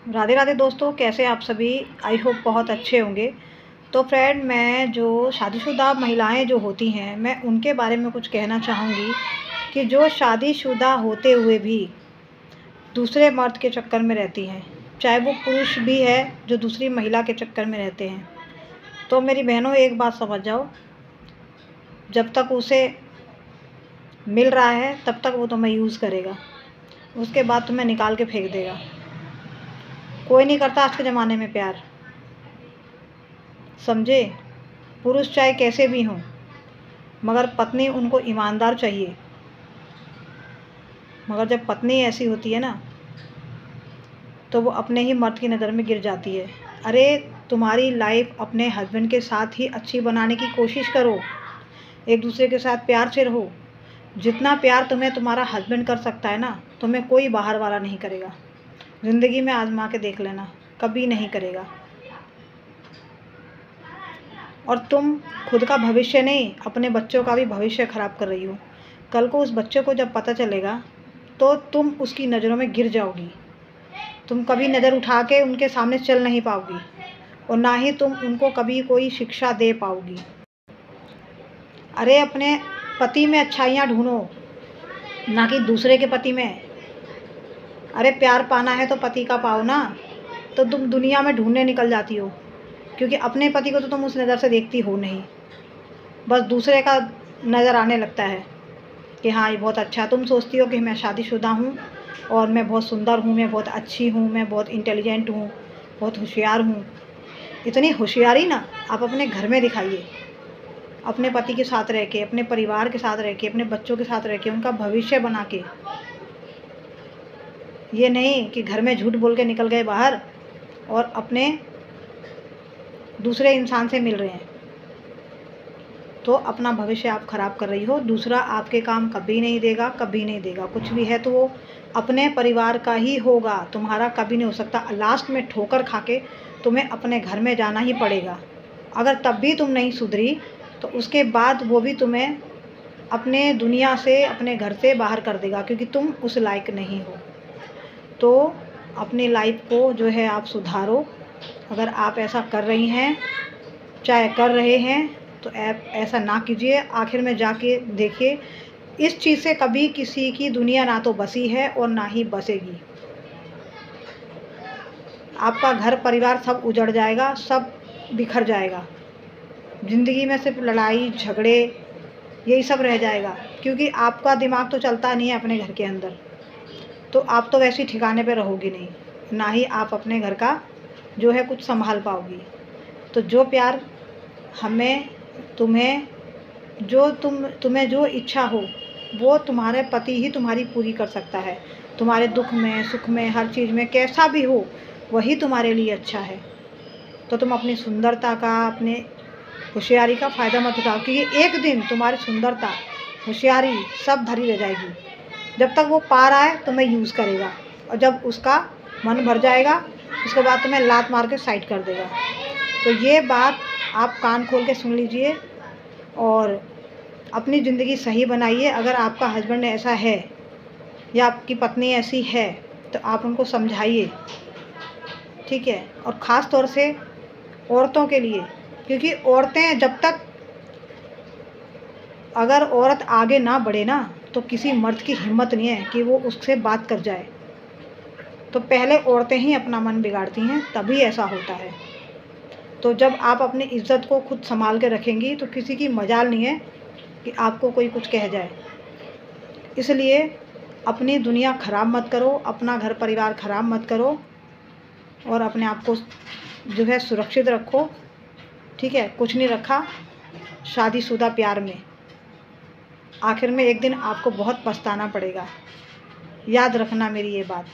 राधे राधे दोस्तों, कैसे आप सभी। आई होप बहुत अच्छे होंगे। तो फ्रेंड, मैं जो शादीशुदा महिलाएं जो होती हैं, मैं उनके बारे में कुछ कहना चाहूँगी कि जो शादीशुदा होते हुए भी दूसरे मर्द के चक्कर में रहती हैं, चाहे वो पुरुष भी है जो दूसरी महिला के चक्कर में रहते हैं। तो मेरी बहनों, एक बात समझ जाओ, जब तक उसे मिल रहा है तब तक वो तुम्हें यूज़ करेगा, उसके बाद तुम्हें निकाल के फेंक देगा। कोई नहीं करता आज के ज़माने में प्यार, समझे। पुरुष चाहे कैसे भी हों, मगर पत्नी उनको ईमानदार चाहिए। मगर जब पत्नी ऐसी होती है ना, तो वो अपने ही मर्द की नज़र में गिर जाती है। अरे, तुम्हारी लाइफ अपने हस्बैंड के साथ ही अच्छी बनाने की कोशिश करो, एक दूसरे के साथ प्यार से रहो। जितना प्यार तुम्हें तुम्हारा हस्बैंड कर सकता है ना, तुम्हें कोई बाहर वाला नहीं करेगा। ज़िंदगी में आजमा के देख लेना, कभी नहीं करेगा। और तुम खुद का भविष्य नहीं, अपने बच्चों का भी भविष्य ख़राब कर रही हो। कल को उस बच्चे को जब पता चलेगा तो तुम उसकी नज़रों में गिर जाओगी। तुम कभी नज़र उठा के उनके सामने चल नहीं पाओगी, और ना ही तुम उनको कभी कोई शिक्षा दे पाओगी। अरे, अपने पति में अच्छाइयाँ ढूंढो, ना कि दूसरे के पति में। अरे, प्यार पाना है तो पति का पाओ ना। तो तुम दुनिया में ढूंढने निकल जाती हो, क्योंकि अपने पति को तो तुम उस नज़र से देखती हो नहीं, बस दूसरे का नज़र आने लगता है कि हाँ, ये बहुत अच्छा है। तुम सोचती हो कि मैं शादीशुदा हूँ और मैं बहुत सुंदर हूँ, मैं बहुत अच्छी हूँ, मैं बहुत इंटेलिजेंट हूँ, बहुत होशियार हूँ। इतनी होशियारी ना आप अपने घर में दिखाइए, अपने पति के साथ रह के, अपने परिवार के साथ रह के, अपने बच्चों के साथ रह के, उनका भविष्य बना के। ये नहीं कि घर में झूठ बोल के निकल गए बाहर और अपने दूसरे इंसान से मिल रहे हैं, तो अपना भविष्य आप ख़राब कर रही हो। दूसरा आपके काम कभी नहीं देगा, कभी नहीं देगा। कुछ भी है तो वो अपने परिवार का ही होगा, तुम्हारा कभी नहीं हो सकता। लास्ट में ठोकर खा के तुम्हें अपने घर में जाना ही पड़ेगा। अगर तब भी तुम नहीं सुधरी तो उसके बाद वो भी तुम्हें अपने दुनिया से, अपने घर से बाहर कर देगा, क्योंकि तुम उस लायक नहीं हो। तो अपनी लाइफ को जो है आप सुधारो। अगर आप ऐसा कर रही हैं, चाहे कर रहे हैं, तो ऐसा ना कीजिए। आखिर में जाके देखिए, इस चीज़ से कभी किसी की दुनिया ना तो बसी है और ना ही बसेगी। आपका घर परिवार सब उजड़ जाएगा, सब बिखर जाएगा। ज़िंदगी में सिर्फ लड़ाई झगड़े यही सब रह जाएगा, क्योंकि आपका दिमाग तो चलता नहीं है अपने घर के अंदर। तो आप तो वैसे ही ठिकाने पे रहोगी नहीं, ना ही आप अपने घर का जो है कुछ संभाल पाओगी। तो जो प्यार हमें तुम्हें जो इच्छा हो, वो तुम्हारे पति ही तुम्हारी पूरी कर सकता है। तुम्हारे दुख में, सुख में, हर चीज़ में कैसा भी हो, वही तुम्हारे लिए अच्छा है। तो तुम अपनी सुंदरता का, अपने होशियारी का फ़ायदा मत उठाओ, क्योंकि एक दिन तुम्हारी सुंदरता, होशियारी सब धरी रह जाएगी। जब तक वो पा रहा है तुम्हें यूज़ करेगा, और जब उसका मन भर जाएगा उसके बाद तुम्हें लात मार के साइड कर देगा। तो ये बात आप कान खोल के सुन लीजिए और अपनी ज़िंदगी सही बनाइए। अगर आपका हस्बैंड ऐसा है या आपकी पत्नी ऐसी है तो आप उनको समझाइए, ठीक है। और ख़ास तौर से औरतों के लिए, क्योंकि औरतें जब तक, अगर औरत आगे ना बढ़े ना, तो किसी मर्द की हिम्मत नहीं है कि वो उससे बात कर जाए। तो पहले औरतें ही अपना मन बिगाड़ती हैं, तभी ऐसा होता है। तो जब आप अपनी इज़्ज़त को खुद संभाल के रखेंगी तो किसी की मजाल नहीं है कि आपको कोई कुछ कह जाए। इसलिए अपनी दुनिया ख़राब मत करो, अपना घर परिवार ख़राब मत करो, और अपने आप को जो है सुरक्षित रखो, ठीक है। कुछ नहीं रखा शादीशुदा प्यार में, आखिर में एक दिन आपको बहुत पछताना पड़ेगा। याद रखना मेरी ये बात।